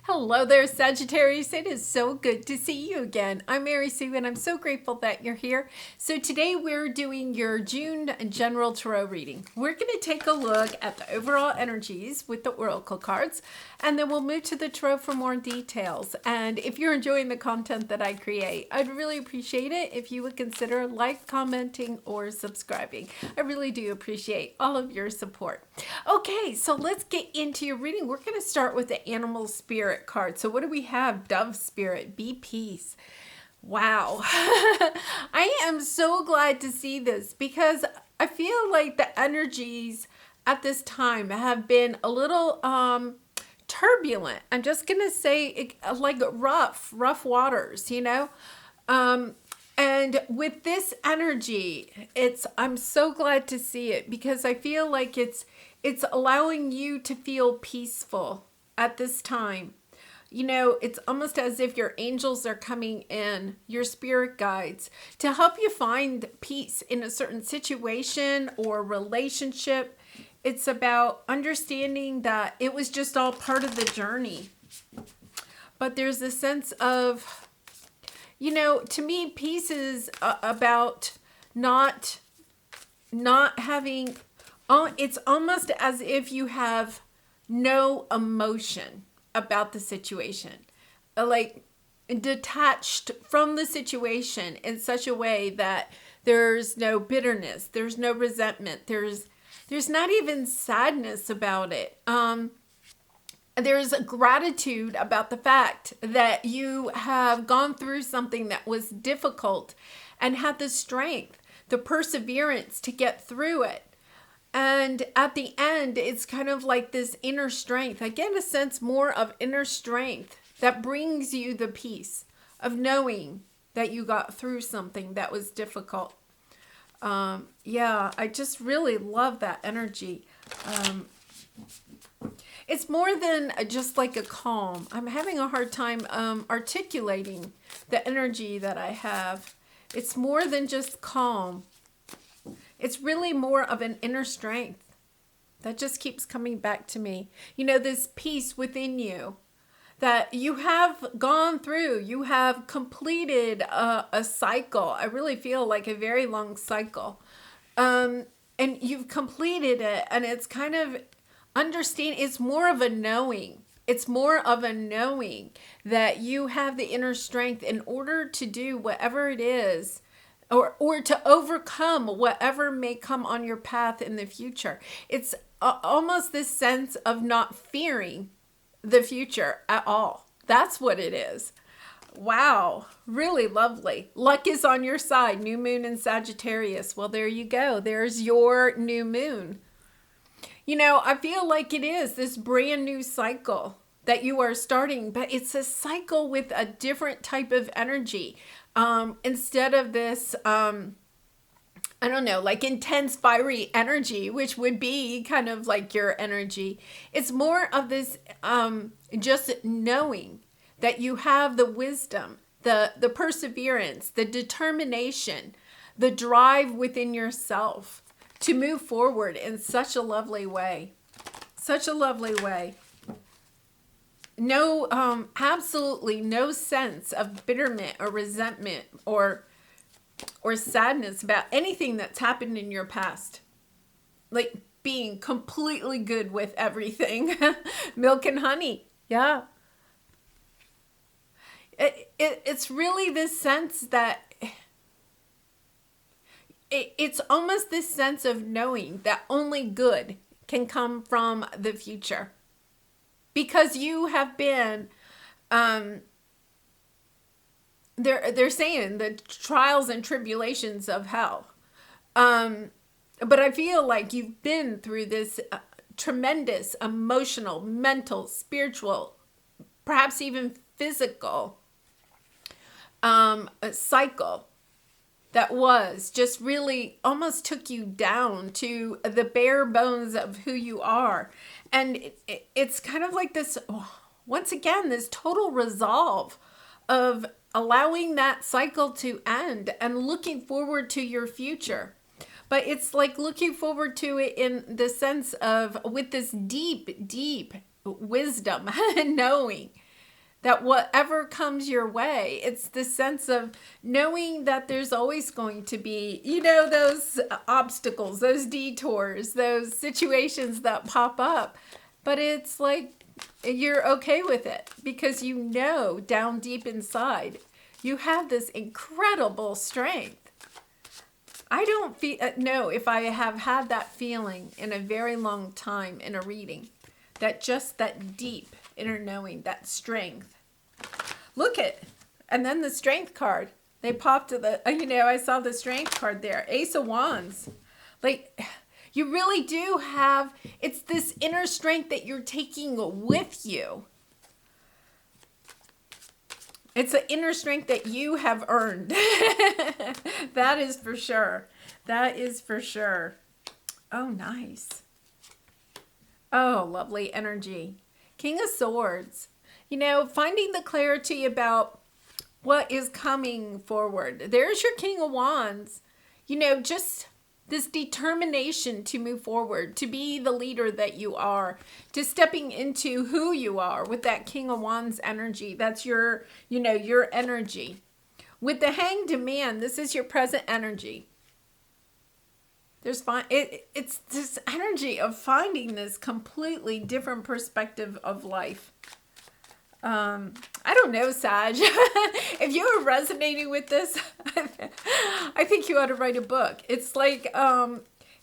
Hello there, Sagittarius. It is so good to see you again. I'm Mary Sue, and I'm so grateful that you're here. So today we're doing your June general tarot reading. We're going to take a look at the overall energies with the oracle cards, and then we'll move to the tarot for more details. And if you're enjoying the content that I create, I'd really appreciate it if you would consider commenting, or subscribing. I really do appreciate all of your support. Okay, so let's get into your reading. We're going to start with the animal spirit card. So what do we have? Dove spirit, be peace. Wow. I am so glad to see this because I feel like the energies at this time have been a little turbulent. I'm just going to say like rough waters, you know? And with this energy, I'm so glad to see it because I feel like it's allowing you to feel peaceful at this time. You know, it's almost as if your angels are coming in, your spirit guides, to help you find peace in a certain situation or relationship. It's about understanding that it was just all part of the journey. But there's a sense of, you know, to me, peace is about not having, it's almost as if you have no emotion about the situation, like detached from the situation in such a way that there's no bitterness, there's no resentment, there's not even sadness about it. There's a gratitude about the fact that you have gone through something that was difficult and had the strength, the perseverance to get through it. And at the end, it's kind of like this inner strength. I get a sense more of inner strength that brings you the peace of knowing that you got through something that was difficult. Yeah, I just really love that energy. It's more than just like a calm. I'm having a hard time articulating the energy that I have. It's more than just calm. It's really more of an inner strength that just keeps coming back to me. You know, this peace within you that you have gone through. You have completed a cycle. I really feel like a very long cycle. And you've completed it, and it's kind of understand. It's more of a knowing. It's more of a knowing that you have the inner strength in order to do whatever it is, or to overcome whatever may come on your path in the future. It's almost this sense of not fearing the future at all. That's what it is. Wow, really lovely. Luck is on your side. New moon in Sagittarius. Well, there you go. There's your new moon. You know, I feel like it is this brand new cycle that you are starting, but it's a cycle with a different type of energy. Instead of this, I don't know, like intense fiery energy, which would be kind of like your energy. It's more of this, just knowing that you have the wisdom, the perseverance, the determination, the drive within yourself to move forward in such a lovely way. Such a lovely way. No, absolutely no sense of bitterment or resentment or sadness about anything that's happened in your past. Like being completely good with everything. Milk and honey. Yeah. It's really this sense that it's almost this sense of knowing that only good can come from the future. Because you have been, they're saying the trials and tribulations of hell. But I feel like you've been through this tremendous emotional, mental, spiritual, perhaps even physical cycle that was just really almost took you down to the bare bones of who you are. And it's kind of like this, once again, this total resolve of allowing that cycle to end and looking forward to your future. But it's like looking forward to it in the sense of with this deep, deep wisdom and knowing that whatever comes your way, it's the sense of knowing that there's always going to be, those obstacles, those detours, those situations that pop up. But it's like you're okay with it because down deep inside, you have this incredible strength. I don't know if I have had that feeling in a very long time in a reading, that deep inner knowing, that strength. Look and then the strength card. They popped to I saw the strength card there. Ace of Wands. Like, you really do have, it's this inner strength that you're taking with you. It's an inner strength that you have earned. That is for sure. That is for sure. Oh, nice. Oh, lovely energy. King of Swords. Finding the clarity about what is coming forward. There's your King of Wands. Just this determination to move forward, to be the leader that you are, to stepping into who you are with that King of Wands energy. That's your energy. With the Hanged Man, this is your present energy. It's this energy of finding this completely different perspective of life. I don't know, Sag. If you are resonating with this, I think you ought to write a book. It's like,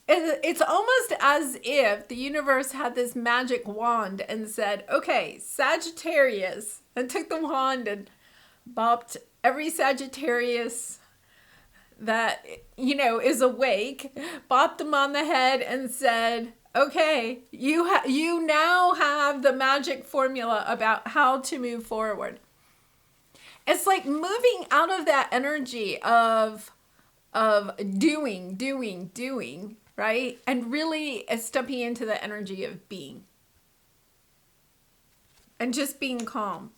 it's almost as if the universe had this magic wand and said, okay, Sagittarius, and took the wand and bopped every Sagittarius that, is awake, bopped them on the head and said, okay, you now have the magic formula about how to move forward. It's like moving out of that energy of doing, right? And really stepping into the energy of being. And just being calm,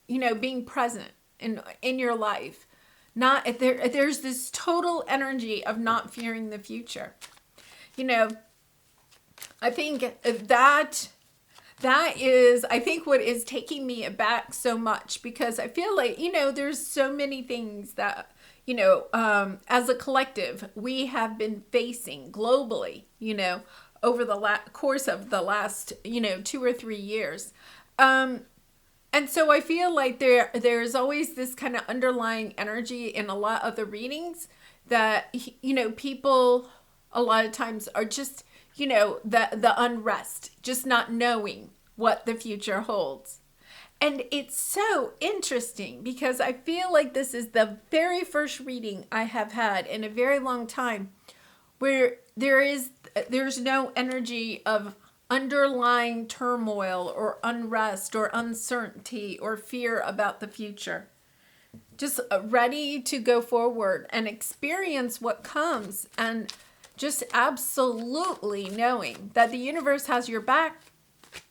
being present in your life. There's this total energy of not fearing the future. I think that is, what is taking me aback so much, because I feel like, there's so many things that, as a collective, we have been facing globally, over the course of the last, 2 or 3 years. And so I feel like there's always this kind of underlying energy in a lot of the readings that, people a lot of times are just, the unrest, just not knowing what the future holds. And it's so interesting because I feel like this is the very first reading I have had in a very long time where there's no energy of underlying turmoil or unrest or uncertainty or fear about the future. Just ready to go forward and experience what comes, and just absolutely knowing that the universe has your back,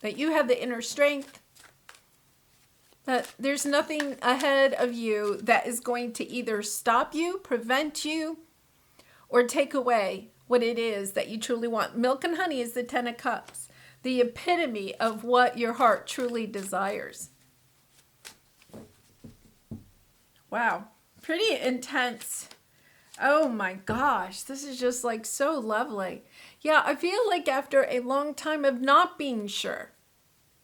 that you have the inner strength, that there's nothing ahead of you that is going to either stop you, prevent you, or take away what it is that you truly want. Milk and honey is the 10 of Cups, the epitome of what your heart truly desires. Wow, pretty intense. Oh my gosh, this is just like so lovely. Yeah, I feel like after a long time of not being sure,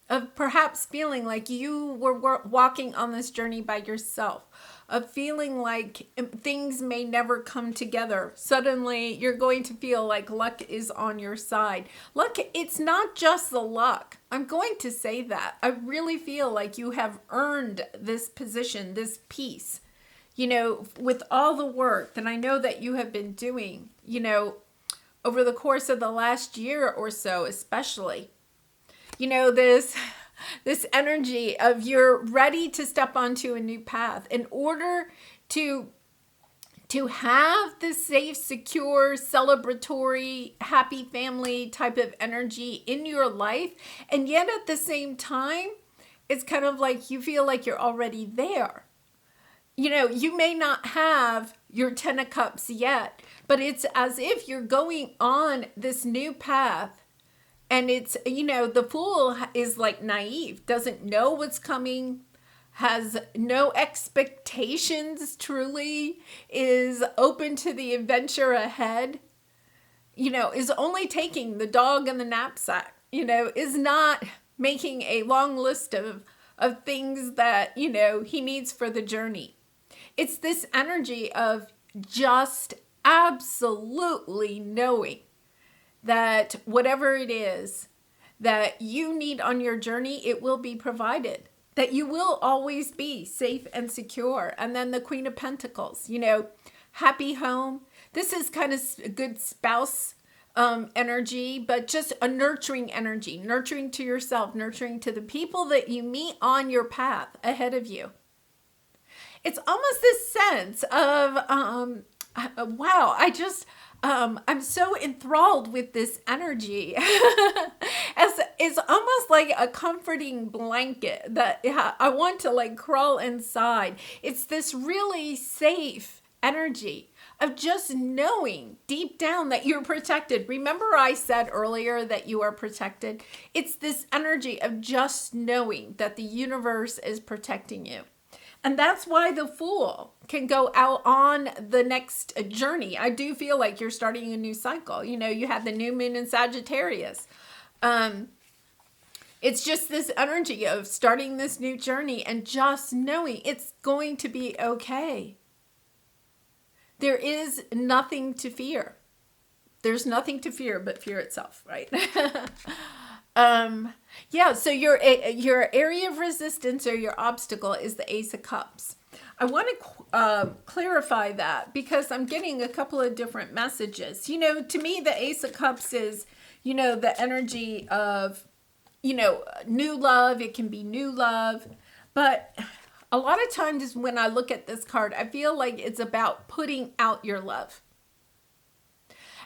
of perhaps feeling like you were walking on this journey by yourself, of feeling like things may never come together. Suddenly you're going to feel like luck is on your side. Luck, it's not just the luck. I'm going to say that. I really feel like you have earned this position, this peace, with all the work that I know that you have been doing, over the course of the last year or so, especially. This energy of you're ready to step onto a new path in order to have this safe, secure, celebratory, happy family type of energy in your life. And yet at the same time, it's kind of like you feel like you're already there. You may not have your 10 of Cups yet, but it's as if you're going on this new path. And it's, the Fool is like naive, doesn't know what's coming, has no expectations truly, is open to the adventure ahead, is only taking the dog and the knapsack, is not making a long list of things that, he needs for the journey. It's this energy of just absolutely knowing that whatever it is that you need on your journey, it will be provided, that you will always be safe and secure. And then the Queen of Pentacles, happy home. This is kind of a good spouse energy, but just a nurturing energy, nurturing to yourself, nurturing to the people that you meet on your path ahead of you. It's almost this sense of, wow, I'm so enthralled with this energy. It's almost like a comforting blanket that I want to crawl inside. It's this really safe energy of just knowing deep down that you're protected. Remember I said earlier that you are protected? It's this energy of just knowing that the universe is protecting you. And that's why the Fool can go out on the next journey. I do feel like you're starting a new cycle. You have the new moon in Sagittarius. It's just this energy of starting this new journey and just knowing it's going to be okay. There is nothing to fear. There's nothing to fear but fear itself, right? Yeah, so your area of resistance or your obstacle is the Ace of Cups. I want to clarify that because I'm getting a couple of different messages. To me, the Ace of Cups is, the energy of, new love. It can be new love. But a lot of times when I look at this card, I feel like it's about putting out your love.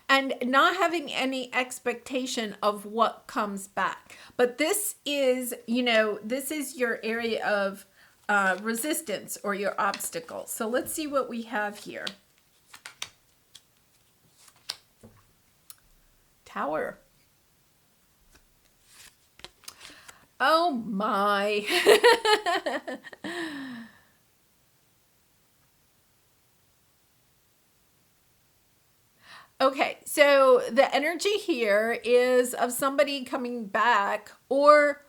And not having any expectation of what comes back. But this is, this is your area of resistance or your obstacle. So let's see what we have here. Tower. Oh my. Okay, so the energy here is of somebody coming back, or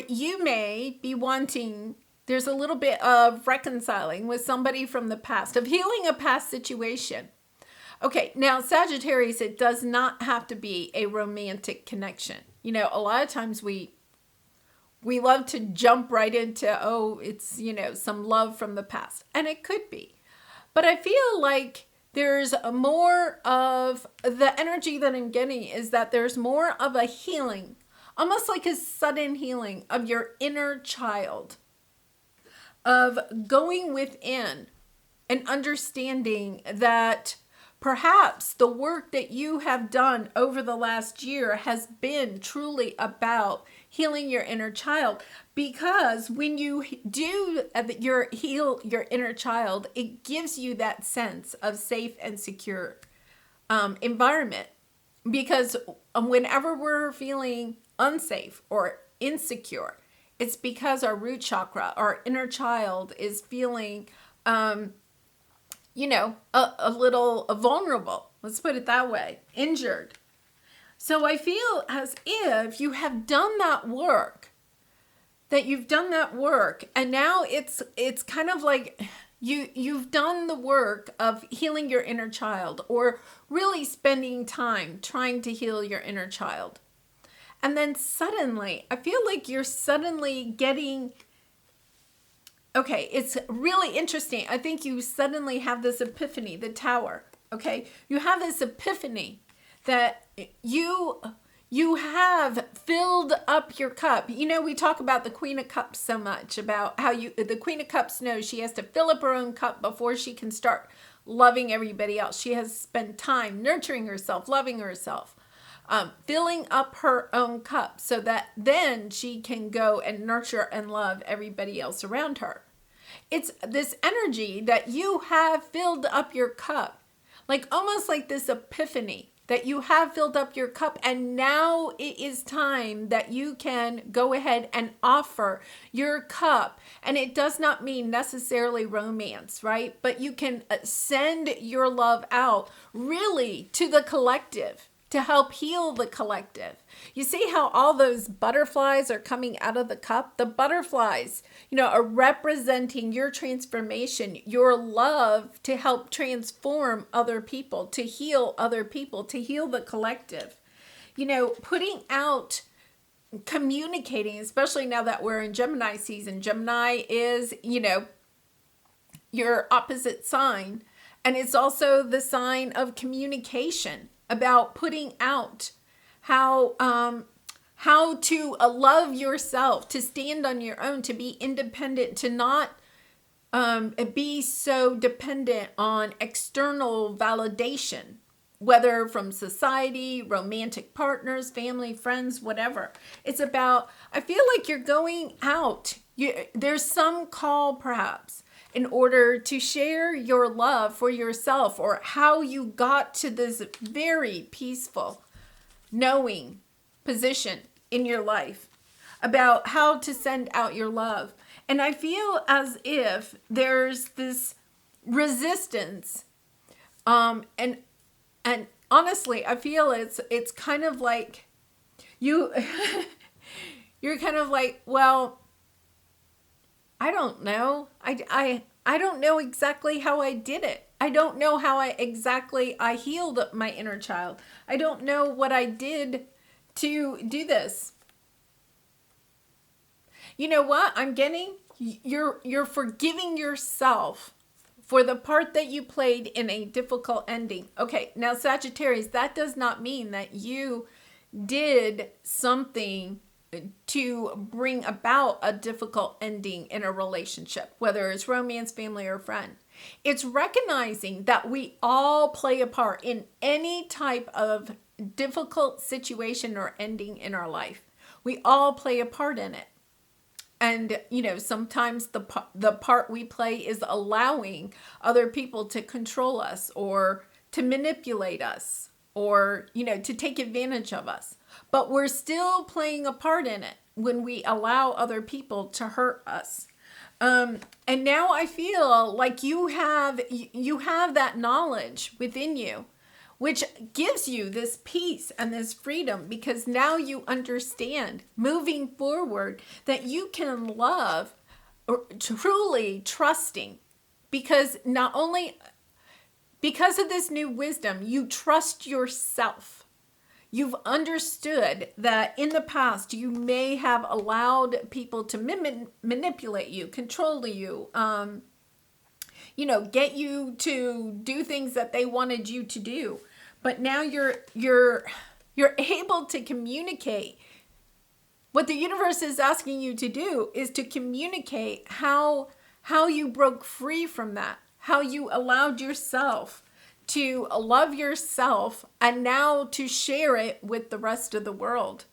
you may be wanting, there's a little bit of reconciling with somebody from the past, of healing a past situation. Okay, now Sagittarius, it does not have to be a romantic connection. A lot of times we love to jump right into, oh, it's, some love from the past. And it could be. But I feel like there's more of the energy that I'm getting is that there's more of a healing, almost like a sudden healing of your inner child, of going within and understanding that perhaps the work that you have done over the last year has been truly about healing your inner child. Because when you do heal your inner child, it gives you that sense of safe and secure environment. Because whenever we're feeling unsafe or insecure, it's because our root chakra, our inner child, is feeling a little vulnerable. Let's put it that way. Injured. So I feel as if you have done that work, and now it's kind of like you've done the work of healing your inner child, or really spending time trying to heal your inner child. And then suddenly, I feel like you're suddenly getting, okay, it's really interesting. I think you suddenly have this epiphany, the Tower, okay? You have this epiphany that you have filled up your cup. We talk about the Queen of Cups so much, about how the Queen of Cups knows she has to fill up her own cup before she can start loving everybody else. She has spent time nurturing herself, loving herself, filling up her own cup so that then she can go and nurture and love everybody else around her. It's this energy that you have filled up your cup, like almost like this epiphany. that you have filled up your cup, and now it is time that you can go ahead and offer your cup. And it does not mean necessarily romance, right? But you can send your love out really to the collective, to help heal the collective. You see how all those butterflies are coming out of the cup? The butterflies, are representing your transformation, your love to help transform other people, to heal other people, to heal the collective. Putting out, communicating, especially now that we're in Gemini season. Gemini is, your opposite sign. And it's also the sign of communication, about putting out how to love yourself, to stand on your own, to be independent, to not be so dependent on external validation, whether from society, romantic partners, family, friends, whatever. It's about, I feel like you're going out. There's some call perhaps in order to share your love for yourself, or how you got to this very peaceful, knowing position in your life, about how to send out your love. And I feel as if there's this resistance, and honestly, I feel it's kind of like you're kind of like, well, I don't know. I don't know exactly how I did it. I don't know how I healed my inner child. I don't know what I did to do this. You know what I'm getting? You're forgiving yourself for the part that you played in a difficult ending. Okay, now Sagittarius, that does not mean that you did something to bring about a difficult ending in a relationship, whether it's romance, family, or friend. It's recognizing that we all play a part in any type of difficult situation or ending in our life. We all play a part in it. And, sometimes the part we play is allowing other people to control us, or to manipulate us, or, to take advantage of us. But we're still playing a part in it when we allow other people to hurt us. And now I feel like you have that knowledge within you, which gives you this peace and this freedom, because now you understand moving forward that you can love, or truly trusting, because not only because of this new wisdom, you trust yourself. You've understood that in the past, you may have allowed people to manipulate you, control you, get you to do things that they wanted you to do. But now you're able to communicate. What the universe is asking you to do is to communicate how you broke free from that, how you allowed yourself to love yourself, and now to share it with the rest of the world.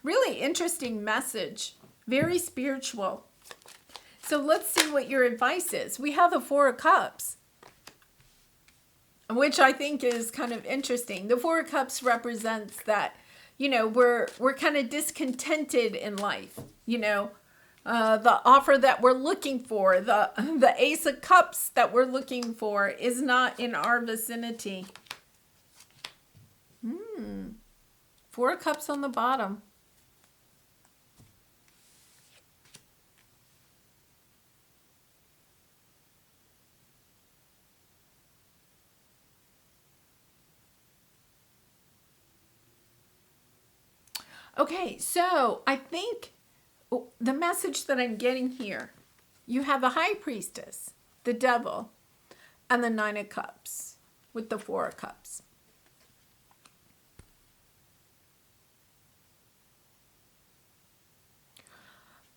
Really interesting message, very spiritual. So let's see what your advice is. We have the Four of Cups, which I think is kind of interesting. The Four of Cups represents that, we're kind of discontented in life, the offer that we're looking for, the Ace of Cups that we're looking for is not in our vicinity. Four of Cups on the bottom. Okay, so I think the message that I'm getting here, you have the High Priestess, the Devil, and the Nine of Cups with the Four of Cups.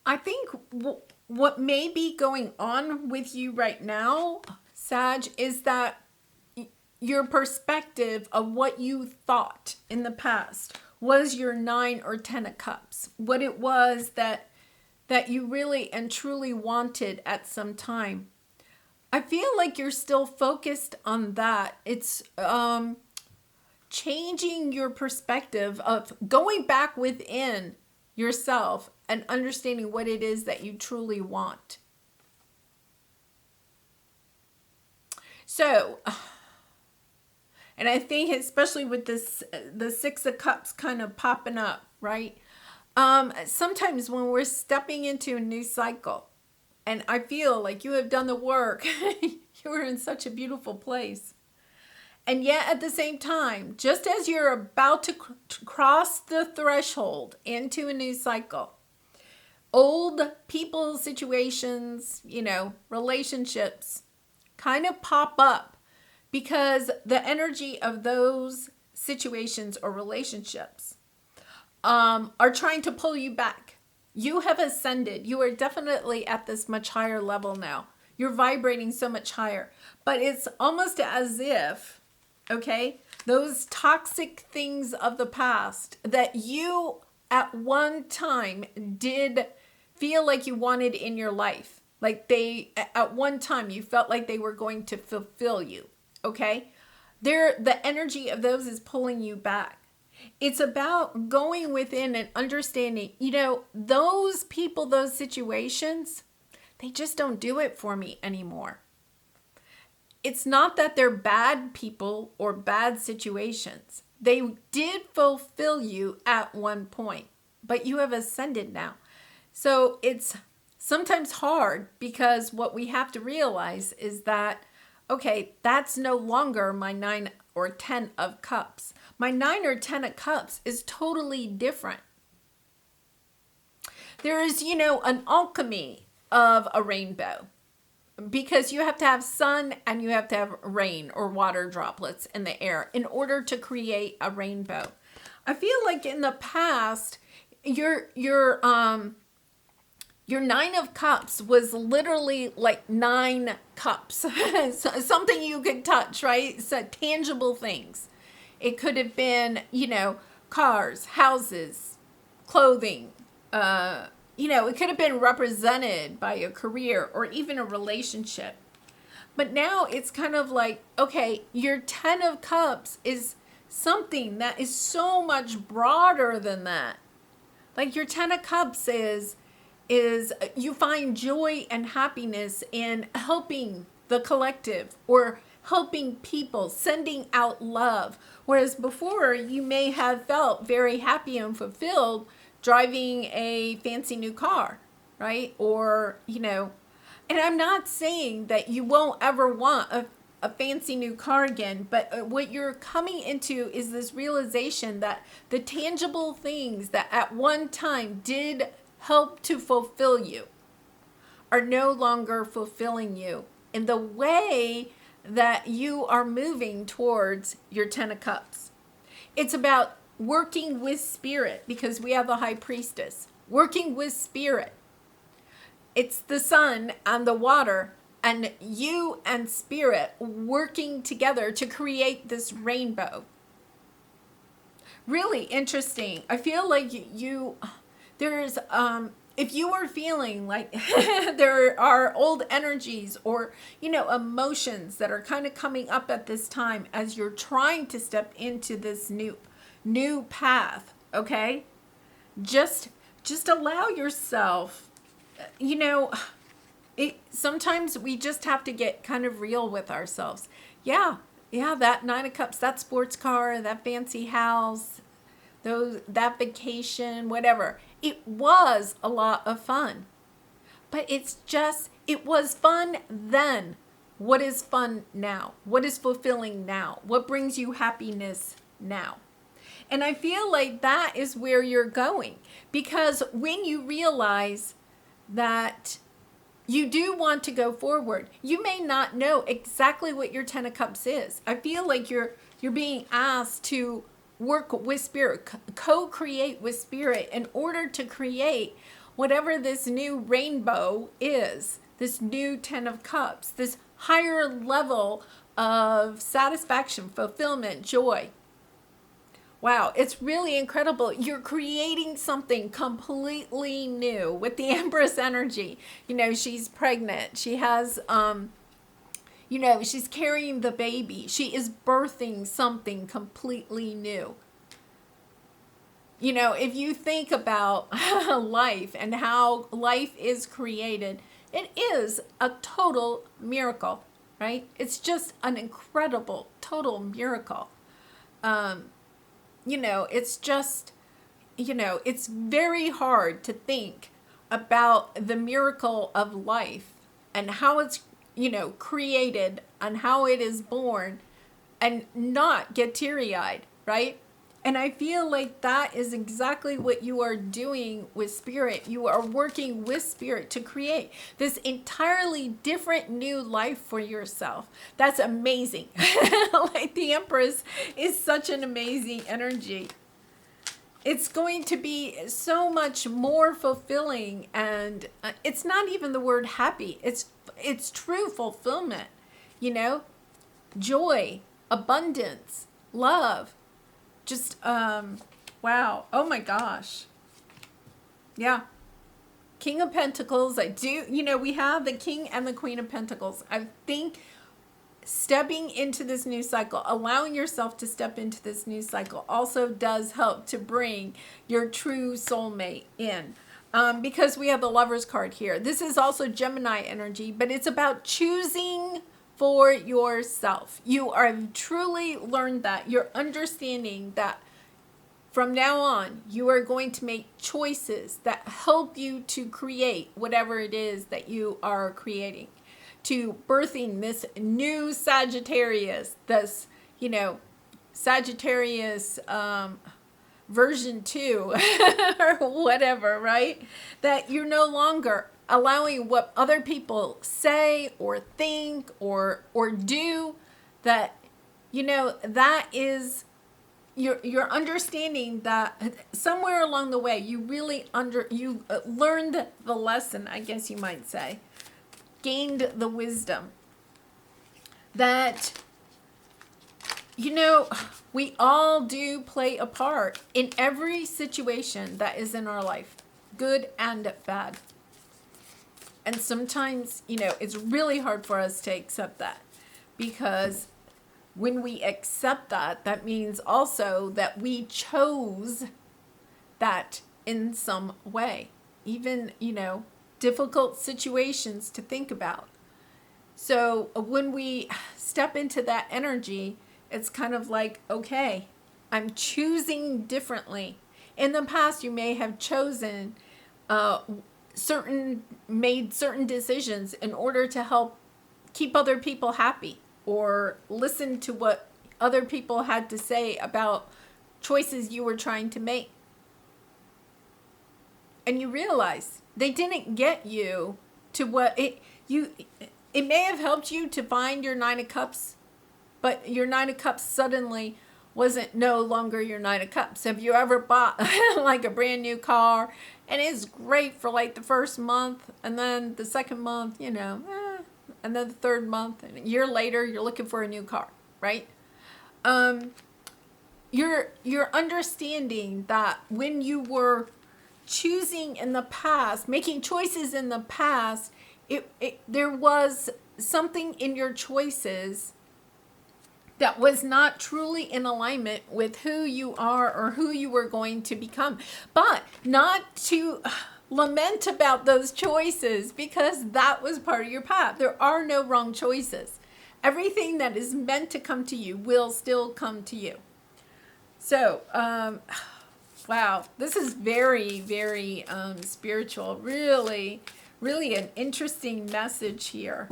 I think what may be going on with you right now, Sag, is that your perspective of what you thought in the past was your 9 or 10 of Cups. What it was that you really and truly wanted at some time. I feel like you're still focused on that. It's changing your perspective of going back within yourself and understanding what it is that you truly want. So, and I think especially with this, the Six of Cups kind of popping up, right? Sometimes when we're stepping into a new cycle, and I feel like you have done the work, you're in such a beautiful place. And yet at the same time, just as you're about to cross the threshold into a new cycle, old people, situations, relationships kind of pop up because the energy of those situations or relationships are trying to pull you back. You have ascended. You are definitely at this much higher level now. You're vibrating so much higher. But it's almost as if, okay, those toxic things of the past that you at one time did feel like you wanted in your life, like at one time you felt like they were going to fulfill you, okay? The energy of those is pulling you back. It's about going within and understanding, those people, those situations, they just don't do it for me anymore. It's not that they're bad people or bad situations. They did fulfill you at one point, but you have ascended now. So it's sometimes hard because what we have to realize is that, okay, that's no longer my 9 or 10 of cups. My 9 or 10 of cups is totally different. There is, an alchemy of a rainbow because you have to have sun and you have to have rain or water droplets in the air in order to create a rainbow. I feel like in the past, your 9 of cups was literally like 9 cups, something you could touch, right? So tangible things. It could have been, cars, houses, clothing. It could have been represented by a career or even a relationship. But now it's kind of like, okay, your 10 of cups is something that is so much broader than that. Like your 10 of cups is you find joy and happiness in helping the collective or helping people, sending out love. Whereas before you may have felt very happy and fulfilled driving a fancy new car, right? Or, and I'm not saying that you won't ever want a fancy new car again, but what you're coming into is this realization that the tangible things that at one time did help to fulfill you are no longer fulfilling you in the way that you are moving towards your 10 of cups. It's about working with spirit because we have the high priestess. Working with spirit. It's the sun and the water and you and spirit working together to create this rainbow. Really interesting. I feel like there's if you are feeling like there are old energies or emotions that are kind of coming up at this time as you're trying to step into this new path, okay, just allow yourself, sometimes we just have to get kind of real with ourselves. Yeah, that 9 of cups, that sports car, that fancy house, that vacation, whatever. It was a lot of fun. But it was fun then. What is fun now? What is fulfilling now? What brings you happiness now? And I feel like that is where you're going. Because when you realize that you do want to go forward, you may not know exactly what your 10 of cups is. I feel like you're being asked to work with spirit, co-create with spirit in order to create whatever this new rainbow is, this new 10 of cups, this higher level of satisfaction, fulfillment, joy. Wow, it's really incredible. You're creating something completely new with the Empress energy. She's pregnant. She has, You know, she's carrying the baby. She is birthing something completely new. You know, if you think about life and how life is created, it is a total miracle, right? It's just an incredible, total miracle. You know, it's just, you know, it's very hard to think about the miracle of life and how it's, you know, created and how it is born and not get teary-eyed, right? And I feel like that is exactly what you are doing with spirit. You are working with spirit to create this entirely different new life for yourself. That's amazing. Like the Empress is such an amazing energy. It's going to be so much more fulfilling, and it's not even the word happy. It's true fulfillment, you know, joy, abundance, love. Just, wow. Oh my gosh. Yeah. King of Pentacles. I do, you know, we have the King and the Queen of Pentacles. I think stepping into this new cycle, allowing yourself to step into this new cycle also does help to bring your true soulmate in. Because we have the Lovers card here. This is also Gemini energy, but it's about choosing for yourself. You are truly learned that. You're understanding that from now on, you are going to make choices that help you to create whatever it is that you are creating, to birthing this new Sagittarius, this, you know, Sagittarius version 2 or whatever, right? That you're no longer allowing what other people say or think or do, that, you know, that is, you're understanding that somewhere along the way you really learned the lesson, I guess you might say, gained the wisdom that, you know, we all do play a part in every situation that is in our life, good and bad. And sometimes, you know, it's really hard for us to accept that, because when we accept that, that means also that we chose that in some way. Even, you know, difficult situations to think about. So when we step into that energy, it's kind of like, okay, I'm choosing differently. In the past, you may have chosen made certain decisions in order to help keep other people happy, or listen to what other people had to say about choices you were trying to make. And you realize they didn't get you to what it may have helped you to find your 9 of Cups, but your 9 of Cups suddenly wasn't no longer your 9 of Cups. Have you ever bought like a brand new car and it's great for like the first month, and then the second month, you know, and then the third month, and a year later you're looking for a new car, right? You're understanding that when you were choosing in the past, making choices in the past, there was something in your choices that was not truly in alignment with who you are or who you were going to become. But not to lament about those choices, because that was part of your path. There are no wrong choices. Everything that is meant to come to you will still come to you. So, wow, this is very, very spiritual. Really, really an interesting message here.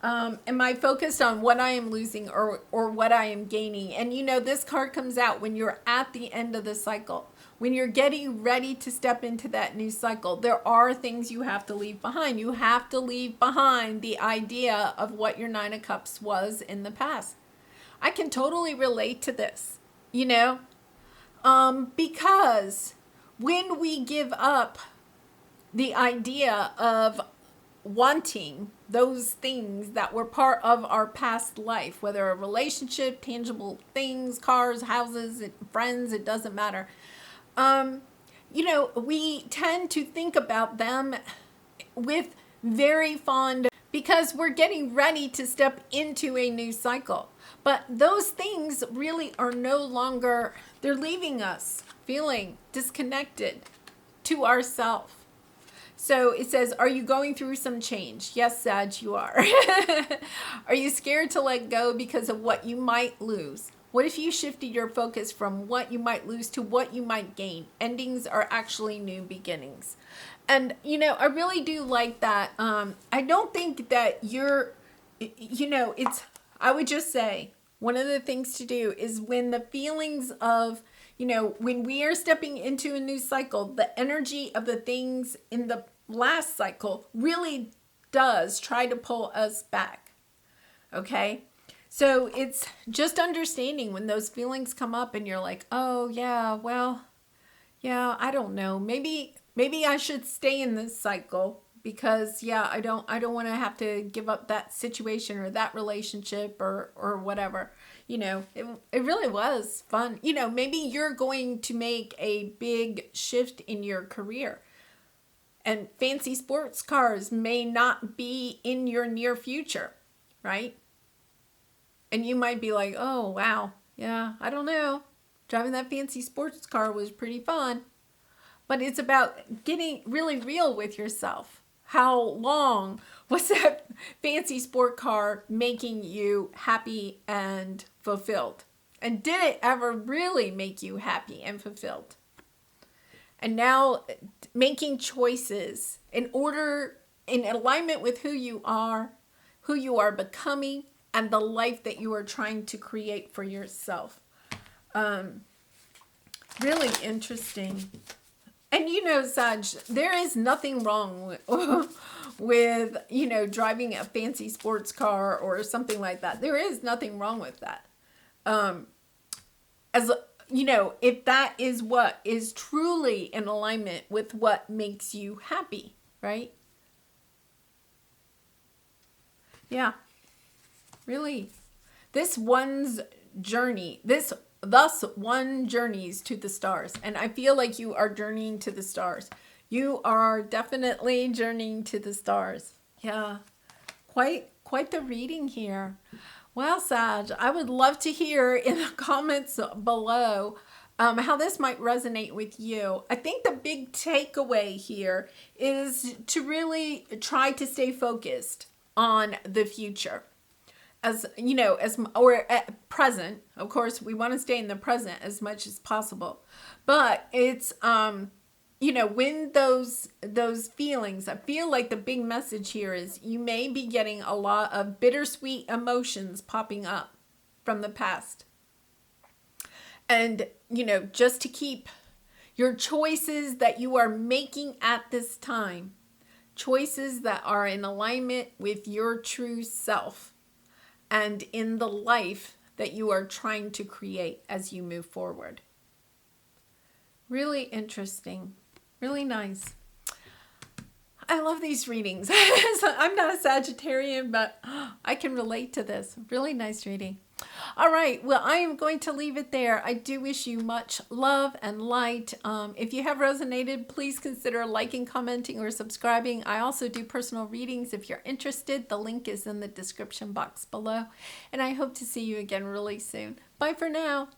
Am I focused on what I am losing or what I am gaining? And you know, this card comes out when you're at the end of the cycle. When you're getting ready to step into that new cycle, there are things you have to leave behind. You have to leave behind the idea of what your 9 of Cups was in the past. I can totally relate to this, you know, because when we give up the idea of wanting those things that were part of our past life, whether a relationship, tangible things, cars, houses, friends, it doesn't matter. You know, we tend to think about them with very fond because we're getting ready to step into a new cycle. But those things really are no longer, they're leaving us feeling disconnected to ourselves. So it says, are you going through some change? Yes, Sag, you are. Are you scared to let go because of what you might lose? What if you shifted your focus from what you might lose to what you might gain? Endings are actually new beginnings. And, I really do like that. I don't think that I would just say one of the things to do is when the feelings of, when we are stepping into a new cycle, the energy of the things in the last cycle really does try to pull us back. Okay? So it's just understanding when those feelings come up and you're like, oh yeah, well, yeah, I don't know. Maybe I should stay in this cycle because I don't want to have to give up that situation or that relationship or whatever. It really was fun. Maybe you're going to make a big shift in your career. And fancy sports cars may not be in your near future, right? And you might be like, oh, wow, yeah, I don't know. Driving that fancy sports car was pretty fun. But it's about getting really real with yourself. How long was that fancy sport car making you happy and fulfilled? And did it ever really make you happy and fulfilled? And now making choices in alignment with who you are becoming, and the life that you are trying to create for yourself. Really interesting. And Sag, there is nothing wrong with, driving a fancy sports car or something like that. There is nothing wrong with that. If that is what is truly in alignment with what makes you happy, right? Yeah, really. This one journeys to the stars. And I feel like you are journeying to the stars. You are definitely journeying to the stars. Yeah, quite the reading here. Well, Sag, I would love to hear in the comments below how this might resonate with you. I think the big takeaway here is to really try to stay focused on the future. At present. Of course, we want to stay in the present as much as possible. But it's when those feelings, I feel like the big message here is you may be getting a lot of bittersweet emotions popping up from the past. And just to keep your choices that you are making at this time, choices that are in alignment with your true self and in the life that you are trying to create as you move forward. Really interesting. Really nice. I love these readings. I'm not a Sagittarian, but I can relate to this. Really nice reading. All right. Well, I am going to leave it there. I do wish you much love and light. If you have resonated, please consider liking, commenting, or subscribing. I also do personal readings if you're interested. The link is in the description box below. And I hope to see you again really soon. Bye for now.